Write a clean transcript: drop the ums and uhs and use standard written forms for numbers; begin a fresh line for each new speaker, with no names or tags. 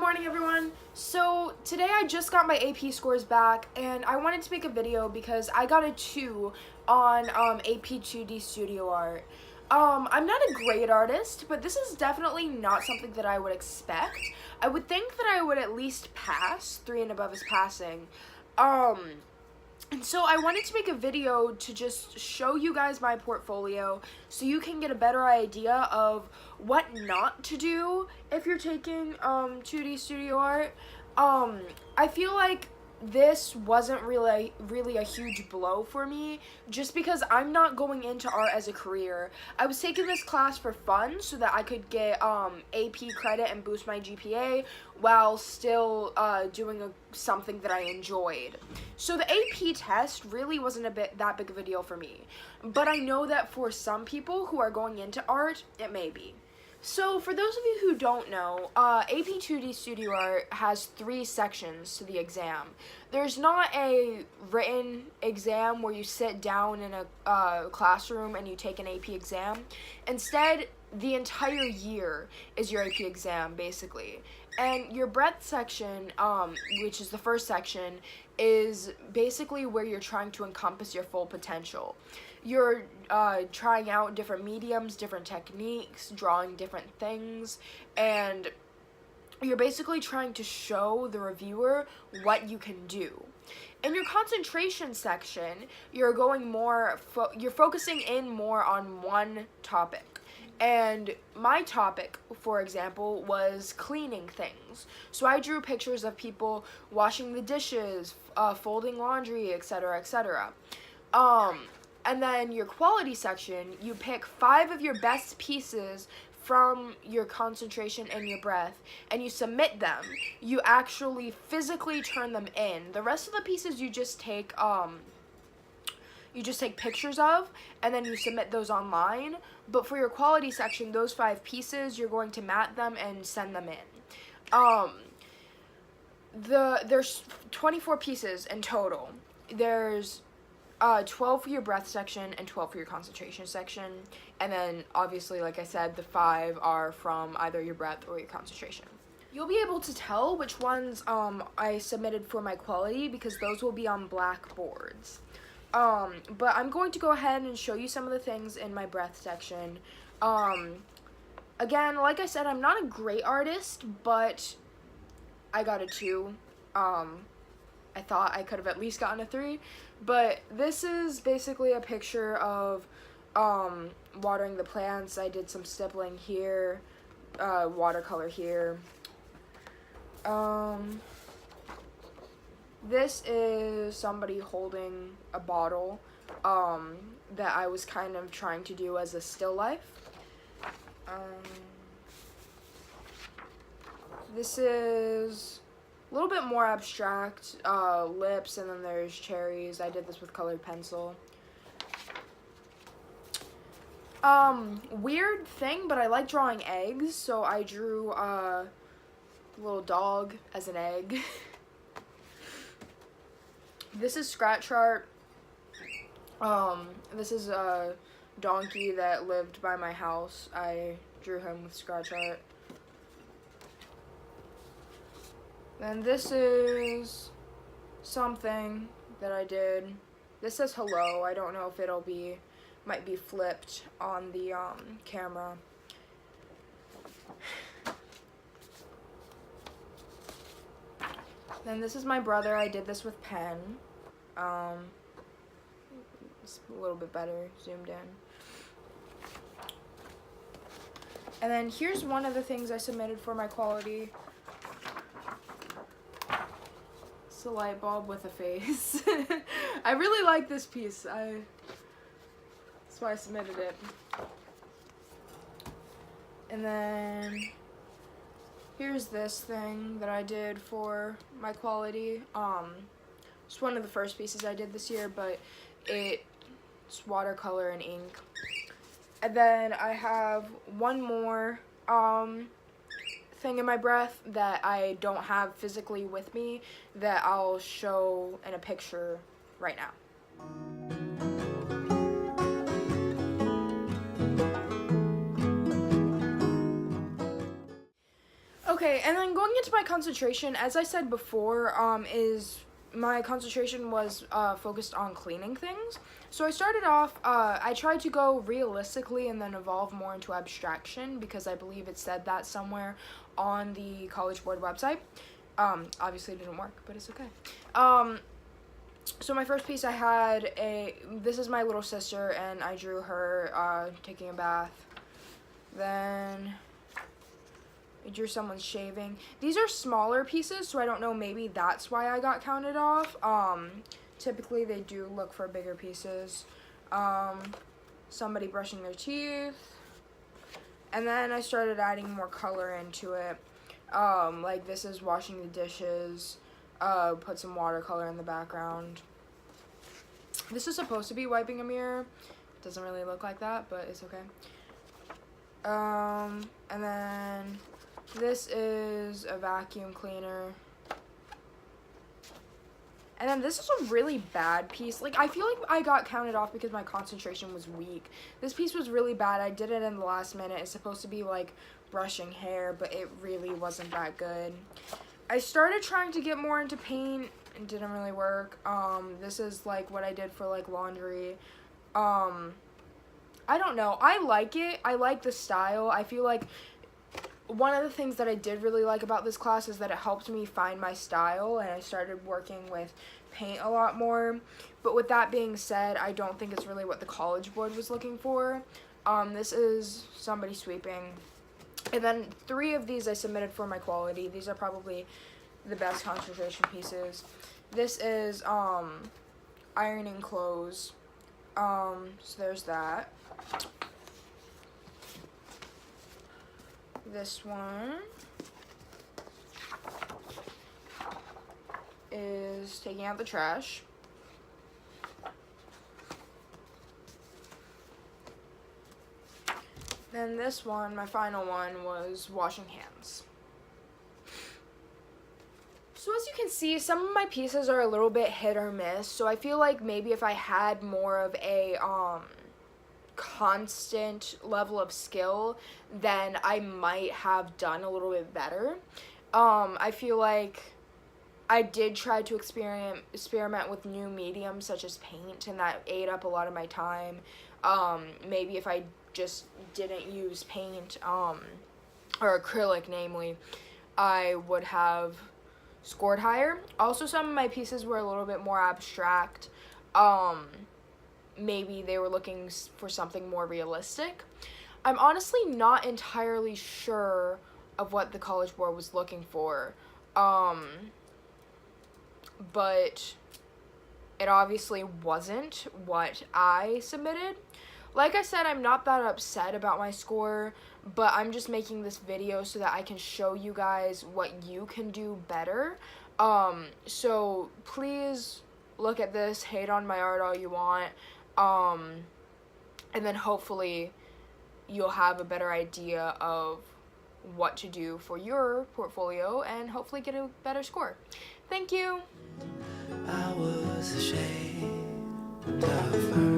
morning, everyone. So today I just got my AP scores back and I wanted to make a video because I got a 2 on AP 2D Studio Art. I'm not a great artist, but this is definitely not something that I would expect. I would think that I would at least pass. 3 and above is passing. And so I wanted to make a video to just show you guys my portfolio so you can get a better idea of what not to do if you're taking 2D Studio Art. I feel like this wasn't really a huge blow for me just because I'm not going into art as a career. I was taking this class for fun so that I could get AP credit and boost my GPA while still doing something that I enjoyed. So the AP test really wasn't that big of a deal for me, but I know that for some people who are going into art, it may be. So for those of you who don't know, AP 2D Studio Art has 3 sections to the exam. There's not a written exam where you sit down in a classroom and you take an AP exam. Instead, the entire year is your AP exam, basically. And your breadth section, which is the first section, is basically where you're trying to encompass your full potential. You're trying out different mediums, different techniques, drawing different things, and you're basically trying to show the reviewer what you can do. In your concentration section, you're going more, you're focusing in more on one topic. And my topic, for example, was cleaning things. So I drew pictures of people washing the dishes, folding laundry, etc., etc. And then your quality section, you pick 5 of your best pieces from your concentration and your breath, and you submit them. You actually physically turn them in. The rest of the pieces you just take pictures of, and then you submit those online. But for your quality section, those 5 pieces, you're going to mat them and send them in. There's 24 pieces in total. There's 12 for your breath section and 12 for your concentration section, and then obviously, like I said, the 5 are from either your breath or your concentration. You'll be able to tell which ones I submitted for my quality because those will be on black boards. But I'm going to go ahead and show you some of the things in my breath section. Again, like I said, I'm not a great artist, but I got a 2. I thought I could have at least gotten a 3, but this is basically a picture of watering the plants. I did some stippling here, watercolor here. This is somebody holding a bottle that I was kind of trying to do as a still life. This is a little bit more abstract, lips, and then there's cherries. I did this with colored pencil. Weird thing, but I like drawing eggs, so I drew a little dog as an egg. This is scratch art. This is a donkey that lived by my house. I drew him with scratch art. And this is something that I did. This says hello. I don't know if might be flipped on the camera. Then this is my brother. I did this with pen. It's a little bit better zoomed in. And then here's one of the things I submitted for my quality. It's a light bulb with a face. I really like this piece. That's why I submitted it. And then here's this thing that I did for my quality. It's one of the first pieces I did this year, but it's watercolor and ink. And then I have one more thing in my breath that I don't have physically with me that I'll show in a picture right now. Okay, and then going into my concentration, as I said before, is my concentration was focused on cleaning things. So I started off, I tried to go realistically and then evolve more into abstraction because I believe it said that somewhere on the College Board website. Obviously it didn't work, but it's okay. So my first piece I had this is my little sister, and I drew her taking a bath. Then I drew someone shaving. These are smaller pieces, so I don't know, maybe that's why I got counted off. Typically they do look for bigger pieces. Somebody brushing their teeth. And then I started adding more color into it. Like this is washing the dishes. Put some watercolor in the background. This is supposed to be wiping a mirror. Doesn't really look like that, but it's okay. And then this is a vacuum cleaner. And then this is a really bad piece. Like, I feel like I got counted off because my concentration was weak. This piece was really bad. I did it in the last minute. It's supposed to be like brushing hair, but it really wasn't that good. I started trying to get more into paint. It didn't really work. This is like what I did for like laundry. I don't know. I like it. I like the style. I feel like one of the things that I did really like about this class is that it helped me find my style, and I started working with paint a lot more. But with that being said, I don't think it's really what the College Board was looking for. This is somebody sweeping. And then 3 of these I submitted for my quality. These are probably the best concentration pieces. This is ironing clothes. So there's that. This one is taking out the trash. Then this one, my final one, was washing hands. So as you can see, some of my pieces are a little bit hit or miss. So I feel like maybe if I had more of a constant level of skill, then I might have done a little bit better. I feel like I did try to experiment with new mediums such as paint, and that ate up a lot of my time. Maybe if I just didn't use paint, or acrylic namely, I would have scored higher. Also, some of my pieces were a little bit more abstract. Maybe they were looking for something more realistic. I'm honestly not entirely sure of what the College Board was looking for. But it obviously wasn't what I submitted. Like I said, I'm not that upset about my score, but I'm just making this video so that I can show you guys what you can do better. So please look at this, hate on my art all you want. And then hopefully you'll have a better idea of what to do for your portfolio and hopefully get a better score. Thank you. I was ashamed of her.